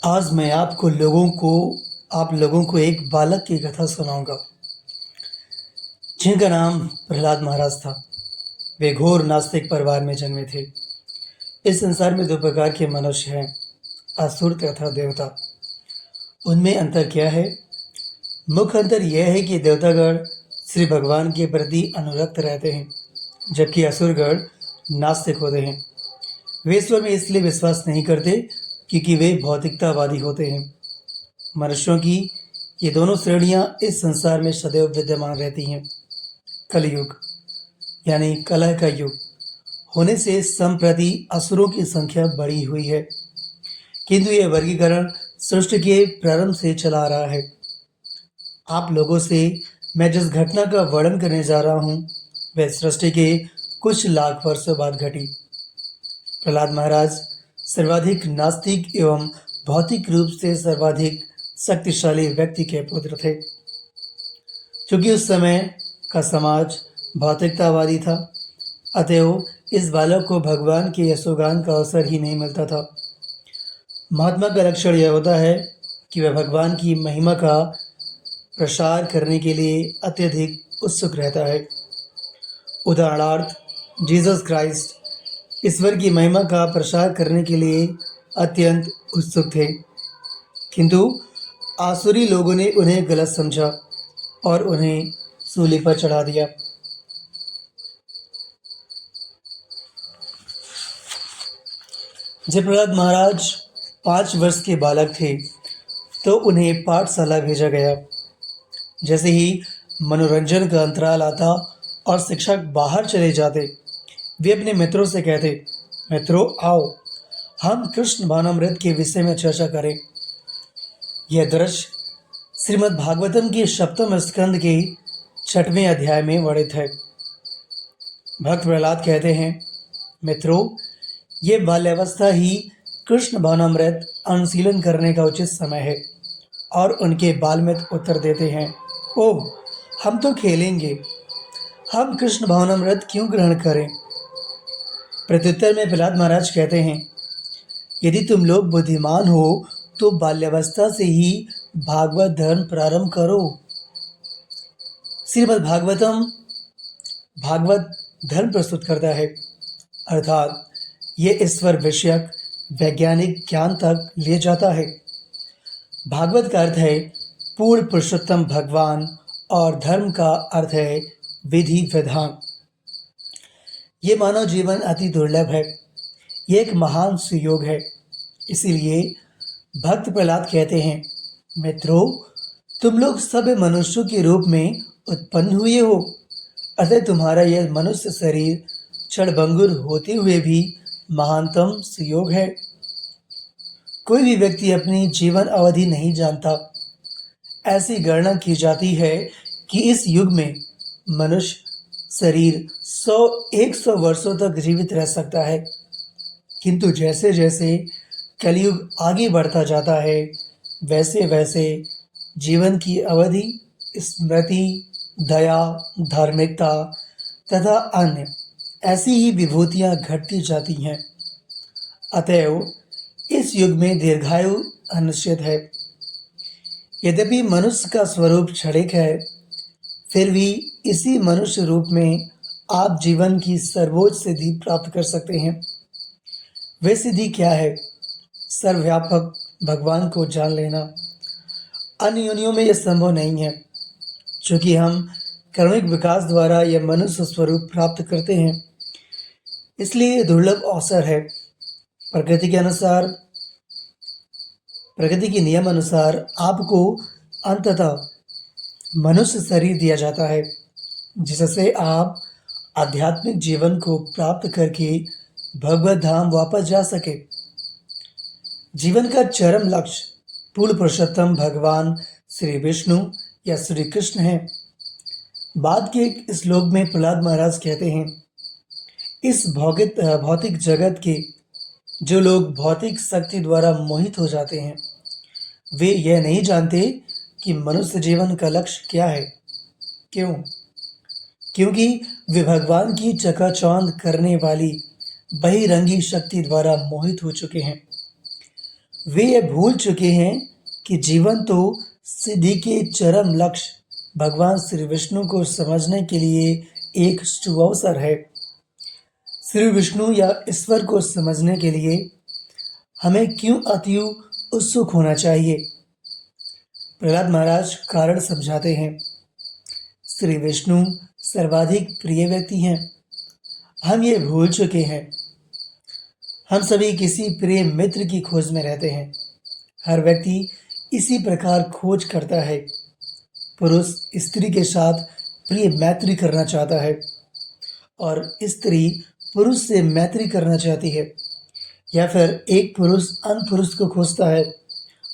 आज मैं आप लोगों को एक बालक की कथा सुनाऊंगा जिनका नाम प्रहलाद महाराज था। वे घोर नास्तिक परिवार में जन्मे थे। इस संसार में दो प्रकार के मनुष्य हैं, असुर तथा देवता। उनमें अंतर क्या है? मुख्य अंतर यह है कि देवतागण श्री भगवान के प्रति अनुरक्त रहते हैं, जबकि असुरगण नास्तिक होते हैं। वे ईश्वर में इसलिए विश्वास नहीं करते क्योंकि वे भौतिकतावादी होते हैं। मनुष्यों की ये दोनों श्रेणियां इस संसार में सदैव विद्यमान रहती हैं। कलयुग यानी कलह का युग होने से संप्रति असुरों की संख्या बढ़ी हुई है, किंतु यह वर्गीकरण सृष्टि के प्रारंभ से चला आ रहा है। आप लोगों से मैं जिस घटना का वर्णन करने जा रहा हूँ वह सृष्टि के कुछ लाख वर्षों बाद घटी। प्रहलाद महाराज सर्वाधिक नास्तिक एवं भौतिक रूप से सर्वाधिक शक्तिशाली व्यक्ति के पुत्र थे। क्योंकि उस समय का समाज भौतिकतावादी था, अतएव इस बालक को भगवान के यशोगान का अवसर ही नहीं मिलता था। महात्मा का लक्षण यह होता है कि वह भगवान की महिमा का प्रसार करने के लिए अत्यधिक उत्सुक रहता है। उदाहरणार्थ, जीसस क्राइस्ट ईश्वर की महिमा का प्रसार करने के लिए अत्यंत उत्सुक थे, किंतु आसुरी लोगों ने उन्हें गलत समझा और उन्हें सूली पर चढ़ा दिया। जब प्रहलाद महाराज 5 वर्ष के बालक थे तो उन्हें पाठशाला भेजा गया। जैसे ही मनोरंजन का अंतराल आता और शिक्षक बाहर चले जाते, वे अपने मित्रों से कहते, मित्रों आओ हम कृष्ण भावनामृत के विषय में चर्चा करें। यह दृश्य श्रीमद् भागवतम के सप्तम स्कंद के 6वें अध्याय में वर्णित है। भक्त प्रहलाद कहते हैं, मित्रों, ये बाल्यावस्था ही कृष्ण भावनामृत अनुशीलन करने का उचित समय है। और उनके बाल मित्र उत्तर देते हैं, ओह हम तो खेलेंगे, हम कृष्ण भावनामृत क्यों ग्रहण करें? प्रत्युत्तर में प्रहलाद महाराज कहते हैं, यदि तुम लोग बुद्धिमान हो तो बाल्यावस्था से ही भागवत धर्म प्रारंभ करो। श्रीमद् भागवतम भागवत धर्म प्रस्तुत करता है, अर्थात ये ईश्वर विषयक वैज्ञानिक ज्ञान तक ले जाता है। भागवत का अर्थ है पूर्ण पुरुषोत्तम भगवान और धर्म का अर्थ है विधि विधान। ये मानव जीवन अति दुर्लभ है, ये एक महान सुयोग है। इसीलिए भक्त प्रहलाद कहते हैं, मित्रों, तुम लोग सब मनुष्यों के रूप में उत्पन्न हुए हो, अतः तुम्हारा यह मनुष्य शरीर क्षणभंगुर होते हुए भी महानतम सुयोग है। कोई भी व्यक्ति अपनी जीवन अवधि नहीं जानता। ऐसी गणना की जाती है कि इस युग में मनुष्य शरीर 100-100 वर्षों तक जीवित रह सकता है, किंतु जैसे जैसे कलयुग आगे बढ़ता जाता है वैसे वैसे जीवन की अवधि, स्मृति, दया, धार्मिकता तथा अन्य ऐसी ही विभूतियां घटती जाती हैं। अतएव इस युग में दीर्घायु अनिश्चित है। यद्यपि मनुष्य का स्वरूप क्षणिक है, फिर भी इसी मनुष्य रूप में आप जीवन की सर्वोच्च सिद्धि प्राप्त कर सकते हैं। वह सिद्धि क्या है? सर्वव्यापक भगवान को जान लेना। अन्य योनियों में यह संभव नहीं है, क्योंकि हम कर्मिक विकास द्वारा यह मनुष्य स्वरूप प्राप्त करते हैं। इसलिए यह दुर्लभ अवसर है। प्रकृति के नियम अनुसार आपको अंततः मनुष्य शरीर दिया जाता है, जिससे आप आध्यात्मिक जीवन को प्राप्त करके भगवत धाम वापस जा सके। जीवन का चरम लक्ष्य पूर्ण पुरुषोत्तम भगवान श्री विष्णु या श्री कृष्ण है। बाद के एक श्लोक में प्रहलाद महाराज कहते हैं, इस भौतिक जगत के जो लोग भौतिक शक्ति द्वारा मोहित हो जाते हैं, वे यह नहीं जानते कि मनुष्य जीवन का लक्ष्य क्या है। क्यों? क्योंकि वे भगवान की चकाचौंध करने वाली बहिरंगी शक्ति द्वारा मोहित हो चुके हैं। वे ये भूल चुके हैं कि जीवन तो सिद्धि के चरम लक्ष्य भगवान श्री विष्णु को समझने के लिए एक सुअवसर है। श्री विष्णु या ईश्वर को समझने के लिए हमें क्यों अतिउ उत्सुक होना चाहिए? प्रहलाद महाराज कारण समझाते हैं। श्री विष्णु सर्वाधिक प्रिय व्यक्ति हैं। हम ये भूल चुके हैं। हम सभी किसी प्रिय मित्र की खोज में रहते हैं। हर व्यक्ति इसी प्रकार खोज करता है। पुरुष स्त्री के साथ प्रिय मैत्री करना चाहता है और स्त्री पुरुष से मैत्री करना चाहती है, या फिर एक पुरुष अन्य पुरुष को खोजता है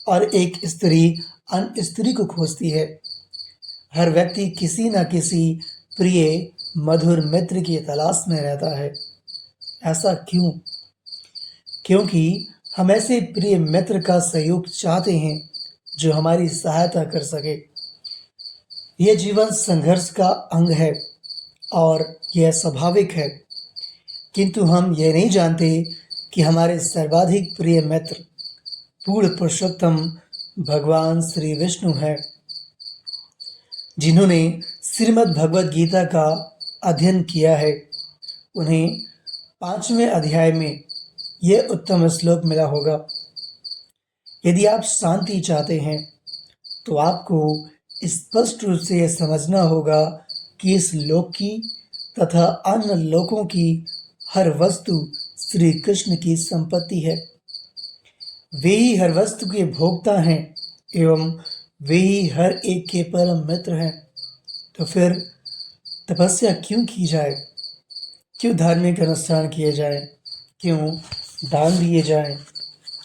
और एक स्त्री अन्य स्त्री को खोजती है। हर व्यक्ति किसी न किसी प्रिय मधुर मित्र की तलाश में रहता है। ऐसा क्यों? क्योंकि हम ऐसे प्रिय मित्र का सहयोग चाहते हैं जो हमारी सहायता कर सके। यह जीवन संघर्ष का अंग है और यह स्वाभाविक है, किंतु हम यह नहीं जानते कि हमारे सर्वाधिक प्रिय मित्र पूर्ण पुरुषोत्तम भगवान श्री विष्णु हैं, जिन्होंने श्रीमद् भगवद गीता का अध्ययन किया है। उन्हें 5वें अध्याय में यह उत्तम श्लोक मिला होगा। यदि आप शांति चाहते हैं तो आपको स्पष्ट रूप से यह समझना होगा कि इस लोक की तथा अन्य लोकों की हर वस्तु श्री कृष्ण की संपत्ति है। वे ही हर वस्तु के भोक्ता हैं एवं वे ही हर एक के परम मित्र हैं। तो फिर तपस्या क्यों की जाए? क्यों धार्मिक अनुष्ठान किए जाए? क्यों दान दिए जाए?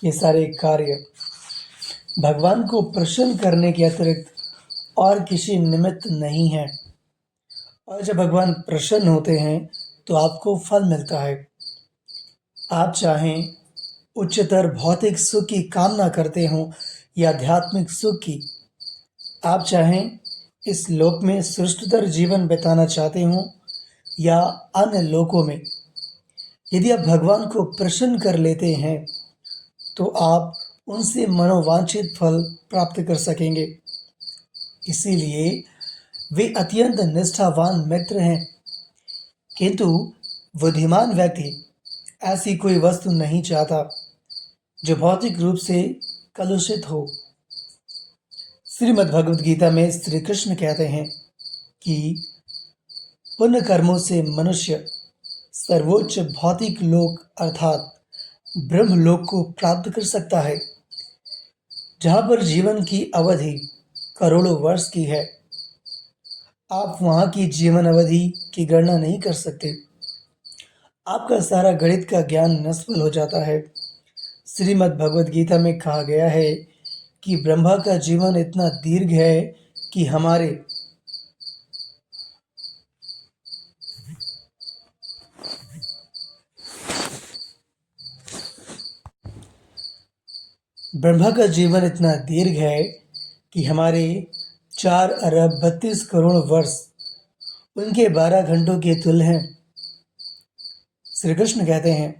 ये सारे कार्य भगवान को प्रसन्न करने के अतिरिक्त और किसी निमित्त नहीं है। और जब भगवान प्रसन्न होते हैं तो आपको फल मिलता है। आप चाहें उच्चतर भौतिक सुख की कामना करते हों या आध्यात्मिक सुख की, आप चाहें इस लोक में श्रेष्ठतर जीवन बिताना चाहते हों या अन्य लोकों में, यदि आप भगवान को प्रसन्न कर लेते हैं तो आप उनसे मनोवांछित फल प्राप्त कर सकेंगे। इसीलिए वे अत्यंत निष्ठावान मित्र हैं। किंतु बुद्धिमान व्यक्ति ऐसी कोई वस्तु नहीं चाहता जो भौतिक रूप से कलुषित हो। श्रीमद् भगवद गीता में श्री कृष्ण कहते हैं कि पुण्य कर्मों से मनुष्य सर्वोच्च भौतिक लोक अर्थात ब्रह्मलोक को प्राप्त कर सकता है, जहाँ पर जीवन की अवधि करोड़ों वर्ष की है। आप वहाँ की जीवन अवधि की गणना नहीं कर सकते। आपका सारा गणित का ज्ञान निष्फल हो जाता है। श्रीमद् भगवद गीता में कहा गया है कि ब्रह्मा का जीवन इतना दीर्घ है कि हमारे 4 अरब 32 करोड़ वर्ष उनके 12 घंटों के तुल्य हैं। श्री कृष्ण कहते हैं,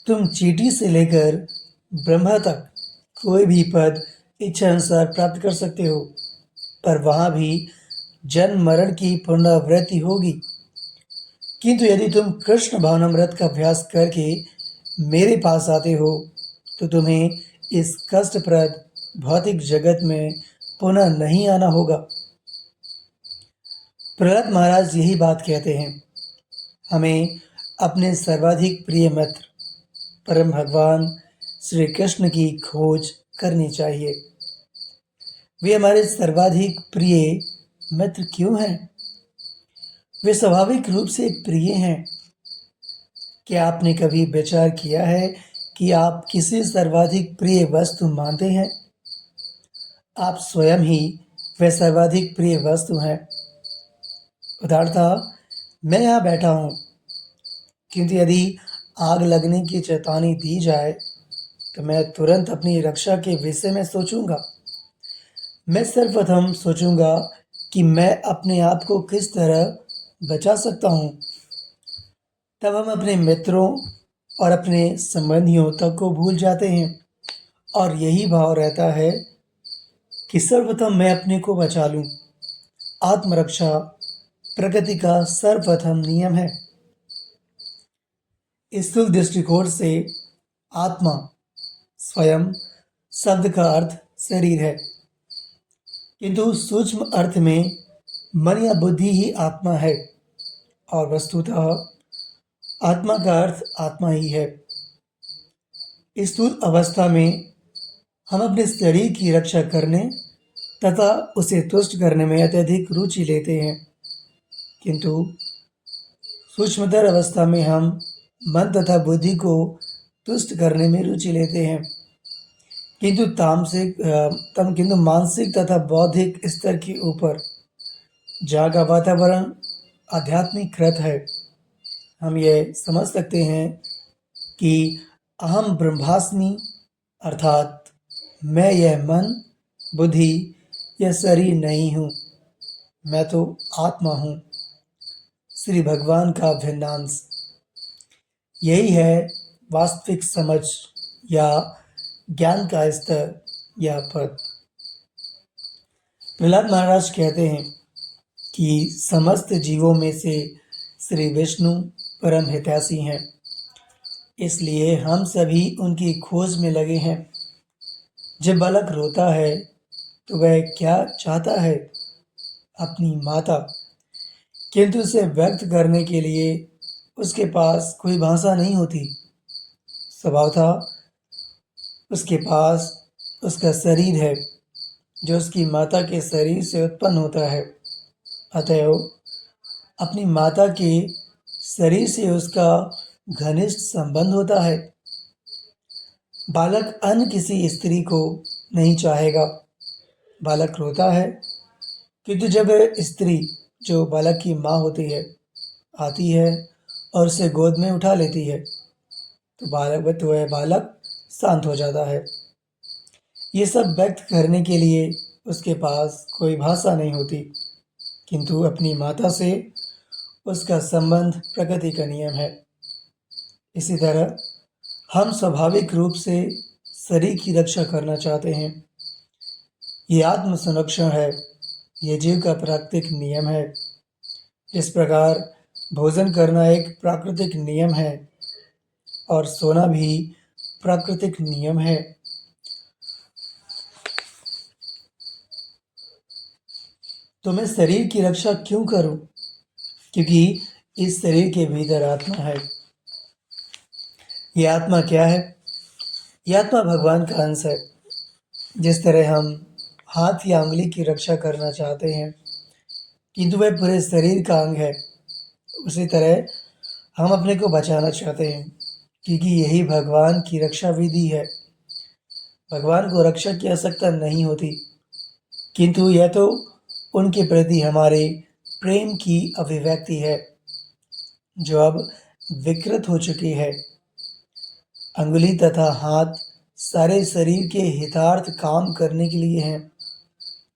तुम चींटी से लेकर ब्रह्मा तक कोई भी पद इच्छा अनुसार प्राप्त कर सकते हो, पर वहाँ भी जन्म मरण की पुनरावृत्ति होगी। किंतु यदि तुम कृष्ण भावनामृत का अभ्यास करके मेरे पास आते हो तो तुम्हें इस कष्टप्रद भौतिक जगत में पुनः नहीं आना होगा। प्रहलाद महाराज यही बात कहते हैं। हमें अपने सर्वाधिक प्रिय मित्र परम भगवान श्री कृष्ण की खोज करनी चाहिए। वे हमारे सर्वाधिक प्रिय मित्र क्यों हैं? वे स्वाभाविक रूप से प्रिय हैं। क्या आपने कभी विचार किया है कि आप किसे सर्वाधिक प्रिय वस्तु मानते हैं? आप स्वयं ही वह सर्वाधिक प्रिय वस्तु हैं। उदाहरणतः मैं यहाँ बैठा हूँ, किंतु यदि आग लगने की चेतावनी दी जाए तो मैं तुरंत अपनी रक्षा के विषय में सोचूंगा। मैं सर्वप्रथम सोचूंगा कि मैं अपने आप को किस तरह बचा सकता हूँ। तब हम अपने मित्रों और अपने संबंधियों तक को भूल जाते हैं और यही भाव रहता है कि सर्वप्रथम मैं अपने को बचा लूं। आत्मरक्षा प्रकृति का सर्वप्रथम नियम है। स्थूल दृष्टिकोण से आत्मा स्वयं शब्द का अर्थ शरीर है, किंतु सूक्ष्म अर्थ में मन या बुद्धि ही आत्मा है और वस्तुतः आत्मा का अर्थ आत्मा ही है। स्थूल अवस्था में हम अपने शरीर की रक्षा करने तथा उसे तुष्ट करने में अत्यधिक रुचि लेते हैं, किंतु सूक्ष्मतर अवस्था में हम मन तथा बुद्धि को तुष्ट करने में रुचि लेते हैं, किंतु मानसिक तथा बौद्धिक स्तर के ऊपर जहाँ का वातावरण आध्यात्मिकृत है, हम ये समझ सकते हैं कि अहम ब्रह्मास्मि, अर्थात मैं यह मन, बुद्धि या शरीर नहीं हूँ, मैं तो आत्मा हूँ, श्री भगवान का भिन्नांश। यही है वास्तविक समझ या ज्ञान का स्तर या पद। प्रहलाद महाराज कहते हैं कि समस्त जीवों में से श्री विष्णु परम हितैषी हैं, इसलिए हम सभी उनकी खोज में लगे हैं। जब बालक रोता है तो वह क्या चाहता है? अपनी माता, किंतु उसे व्यक्त करने के लिए उसके पास कोई भाषा नहीं होती। स्वभावतः उसके पास उसका शरीर है जो उसकी माता के शरीर से उत्पन्न होता है, अतएव अपनी माता के शरीर से उसका घनिष्ठ संबंध होता है। बालक अन्य किसी स्त्री को नहीं चाहेगा। बालक रोता है, किंतु जब स्त्री जो बालक की माँ होती है आती है और उसे गोद में उठा लेती है तो वह बालक शांत हो जाता है। ये सब व्यक्त करने के लिए उसके पास कोई भाषा नहीं होती, किंतु अपनी माता से उसका संबंध प्रकृति का नियम है। इसी तरह हम स्वाभाविक रूप से शरीर की रक्षा करना चाहते हैं। ये आत्म संरक्षण है, ये जीव का प्राकृतिक नियम है। इस प्रकार भोजन करना एक प्राकृतिक नियम है और सोना भी प्राकृतिक नियम है। तो मैं शरीर की रक्षा क्यों करूं? क्योंकि इस शरीर के भीतर आत्मा है। ये आत्मा क्या है? ये आत्मा भगवान का अंश है। जिस तरह हम हाथ या उंगली की रक्षा करना चाहते हैं, किंतु वह पूरे शरीर का अंग है, उसी तरह हम अपने को बचाना चाहते हैं, क्योंकि यही भगवान की रक्षा विधि है। भगवान को रक्षा की आवश्यकता नहीं होती, किंतु यह तो उनके प्रति हमारे प्रेम की अभिव्यक्ति है, जो अब विकृत हो चुकी है। अंगुली तथा हाथ सारे शरीर के हितार्थ काम करने के लिए हैं।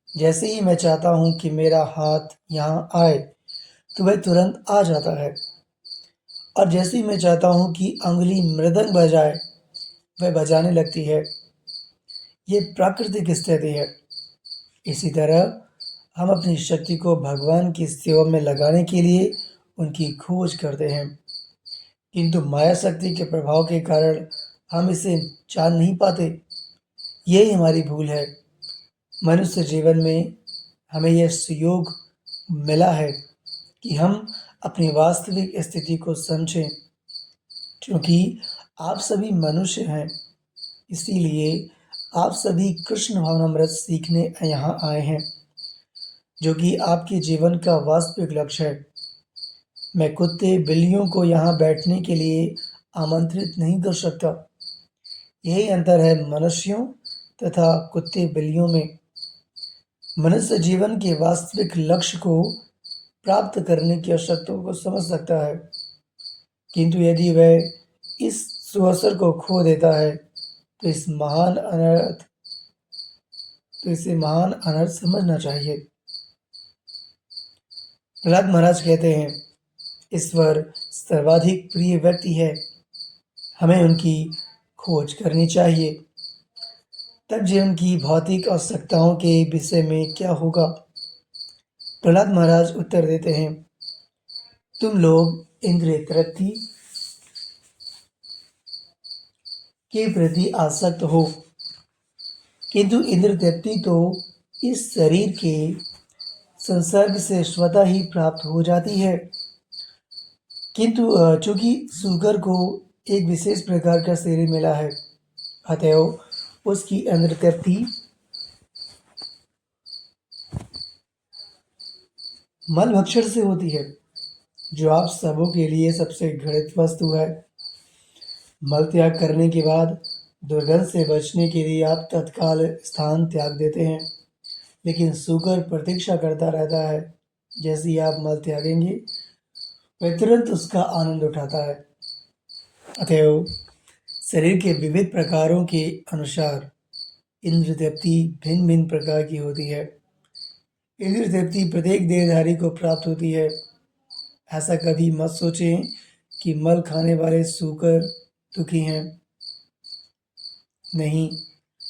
जैसे ही मैं चाहता हूँ कि मेरा हाथ यहाँ आए तो वह तुरंत आ जाता है, और जैसे ही मैं चाहता हूँ कि अंगुली मृदंग बजाए वह बजाने लगती है। ये प्राकृतिक स्थिति है। इसी तरह हम अपनी शक्ति को भगवान की सेवा में लगाने के लिए उनकी खोज करते हैं, किंतु माया शक्ति के प्रभाव के कारण हम इसे जान नहीं पाते। यही हमारी भूल है। मनुष्य जीवन में हमें यह सुयोग मिला है कि हम अपनी वास्तविक स्थिति को समझें। क्योंकि आप सभी मनुष्य हैं, इसीलिए आप सभी कृष्ण भावनामृत सीखने यहाँ आए हैं, जो कि आपके जीवन का वास्तविक लक्ष्य है। मैं कुत्ते बिल्लियों को यहाँ बैठने के लिए आमंत्रित नहीं कर सकता। यही अंतर है मनुष्यों तथा कुत्ते बिल्लियों में। मनुष्य जीवन के वास्तविक लक्ष्य को प्राप्त करने की आवश्यकता को समझ सकता है, किंतु यदि वह इस सुअवसर को खो देता है तो इसे महान अनर्थ समझना चाहिए। प्रहलाद महाराज कहते हैं, ईश्वर सर्वाधिक प्रिय व्यक्ति है, हमें उनकी खोज करनी चाहिए। तब जीवन की भौतिक आवश्यकताओं के विषय में क्या होगा? प्रहलाद महाराज उत्तर देते हैं, तुम लोग इंद्रिय तृप्ति के प्रति आसक्त हो, किंतु इंद्रिय तृप्ति तो इस शरीर के संसर्ग से स्वतः ही प्राप्त हो जाती है, किंतु चूंकि सुगर को एक विशेष प्रकार का शरीर मिला है, अतएव उसकी इंद्रिय तृप्ति मल भक्षण से होती है, जो आप सबों के लिए सबसे घृणित वस्तु है। मल त्याग करने के बाद दुर्गंध से बचने के लिए आप तत्काल स्थान त्याग देते हैं, लेकिन सूकर प्रतीक्षा करता रहता है। जैसे ही आप मल त्यागेंगे, वह तुरंत उसका आनंद उठाता है। अतएव शरीर के विविध प्रकारों के अनुसार इंद्रिय तृप्ति भिन्न भिन्न प्रकार की होती है। इंद्रिय तृप्ति प्रत्येक देहधारी को प्राप्त होती है। ऐसा कभी मत सोचें कि मल खाने वाले सूकर दुखी हैं। नहीं,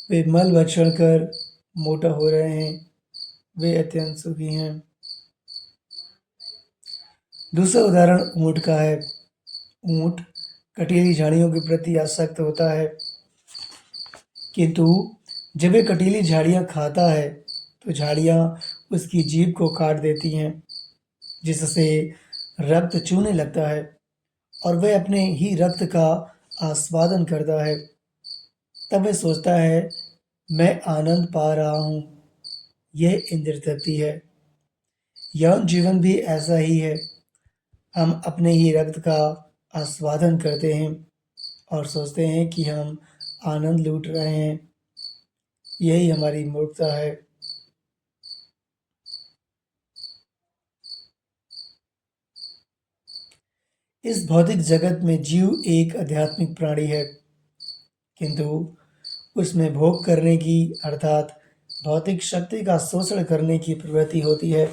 वे मल भक्षण कर मोटा हो रहे हैं, वे अत्यंत सुखी हैं। दूसरा उदाहरण ऊंट का है। ऊंट कटीली झाड़ियों के प्रति आसक्त होता है, किंतु जब वह कटीली झाड़ियाँ खाता है तो झाड़ियाँ उसकी जीभ को काट देती हैं, जिससे रक्त चूने लगता है और वह अपने ही रक्त का आस्वादन करता है। तब वह सोचता है, मैं आनंद पा रहा हूँ। यह इंद्रिय तृप्ति है। यौन जीवन भी ऐसा ही है। हम अपने ही रक्त का आस्वादन करते हैं और सोचते हैं कि हम आनंद लूट रहे हैं। यही हमारी मूर्खता है। इस भौतिक जगत में जीव एक आध्यात्मिक प्राणी है, किंतु उसमें भोग करने की अर्थात भौतिक शक्ति का शोषण करने की प्रवृत्ति होती है,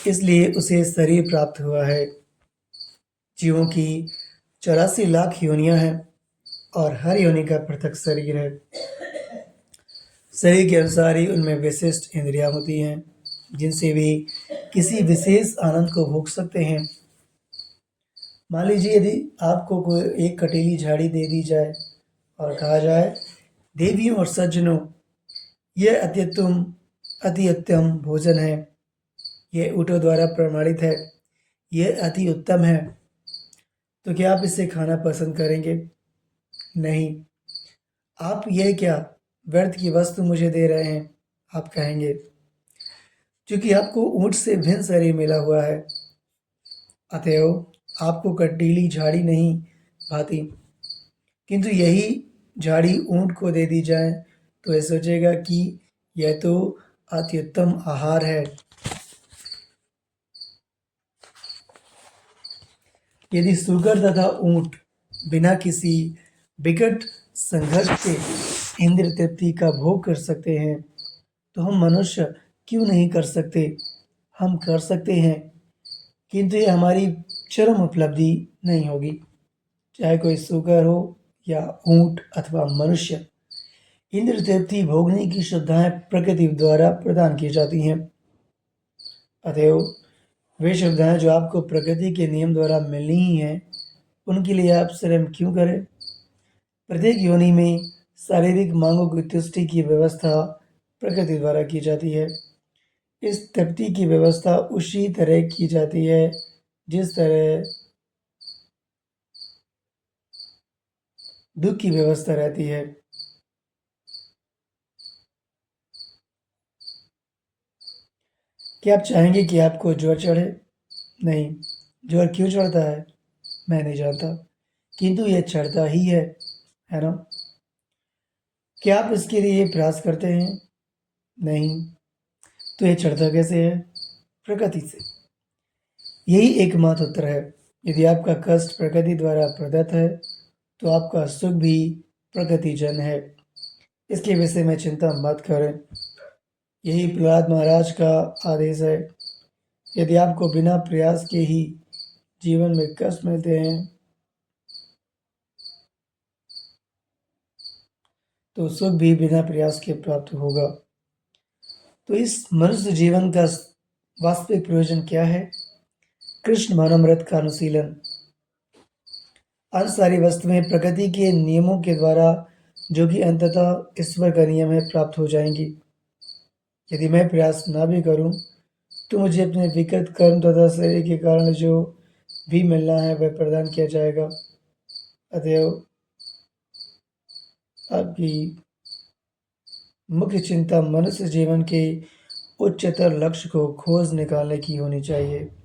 इसलिए उसे शरीर प्राप्त हुआ है। जीवों की 84 लाख योनियां हैं और हर योनि का पृथक शरीर है। शरीर के अनुसार ही उनमें विशिष्ट इंद्रियां होती हैं, जिनसे वे किसी विशेष आनंद को भोग सकते हैं। मान लीजिए यदि आपको कोई एक कटीली झाड़ी दे दी जाए और कहा जाए, देवियों और सज्जनों, यह अति उत्तम भोजन है, यह ऊँटों द्वारा प्रमाणित है, यह अति उत्तम है, तो क्या आप इसे खाना पसंद करेंगे? नहीं। आप यह क्या व्यर्थ की वस्तु मुझे दे रहे हैं, आप कहेंगे, क्योंकि आपको ऊँट से भिन्न शरीर मिला हुआ है, अतएव आपको कटीली झाड़ी नहीं भाती। किंतु यही झाड़ी ऊँट को दे दी जाए तो यह सोचेगा कि यह तो अति उत्तम आहार है। यदि सूकर तथा ऊँट बिना किसी विकट संघर्ष के इंद्रिय तृप्ति का भोग कर सकते हैं, तो हम मनुष्य क्यों नहीं कर सकते? हम कर सकते हैं, किंतु यह हमारी चरम उपलब्धि नहीं होगी। चाहे कोई सूकर हो या ऊँट अथवा मनुष्य, इंद्रिय तृप्ति भोगने की श्रद्धाएं प्रकृति द्वारा प्रदान की जाती हैं। अतएव वे श्रद्धाएं जो आपको प्रकृति के नियम द्वारा मिलनी ही हैं, उनके लिए आप श्रम क्यों करें? प्रत्येक योनि में शारीरिक मांगों की तुष्टि की व्यवस्था प्रकृति द्वारा की जाती है। इस तृप्ति की व्यवस्था उसी तरह की जाती है जिस तरह दुख की व्यवस्था रहती है। क्या आप चाहेंगे कि आपको ज्वर चढ़े? नहीं। ज्वर क्यों चढ़ता है मैं नहीं जानता, किंतु यह चढ़ता ही है ना? क्या आप इसके लिए प्रयास करते हैं? नहीं। तो यह चढ़ता कैसे है? प्रकृति से। यही एकमात्र उत्तर है। यदि आपका कष्ट प्रकृति द्वारा प्रदत्त है, तो आपका सुख भी प्रकृतिजन्य है। इसके विषय में चिंता मत करें। यही प्रहलाद महाराज का आदेश है। यदि आपको बिना प्रयास के ही जीवन में कष्ट मिलते हैं, तो सुख भी बिना प्रयास के प्राप्त होगा। तो इस मनुष्य जीवन का वास्तविक प्रयोजन क्या है? कृष्ण भावनामृत का अनुशीलन। अंश सारी वस्तुएं प्रकृति के नियमों के द्वारा, जो कि अंततः ईश्वर का नियम है, प्राप्त हो जाएंगी। यदि मैं प्रयास ना भी करूं, तो मुझे अपने विकृत कर्म तथा शरीर के कारण जो भी मिलना है वह प्रदान किया जाएगा। अतएव आपकी मुख्य चिंता मनुष्य जीवन के उच्चतर लक्ष्य को खोज निकालने की होनी चाहिए।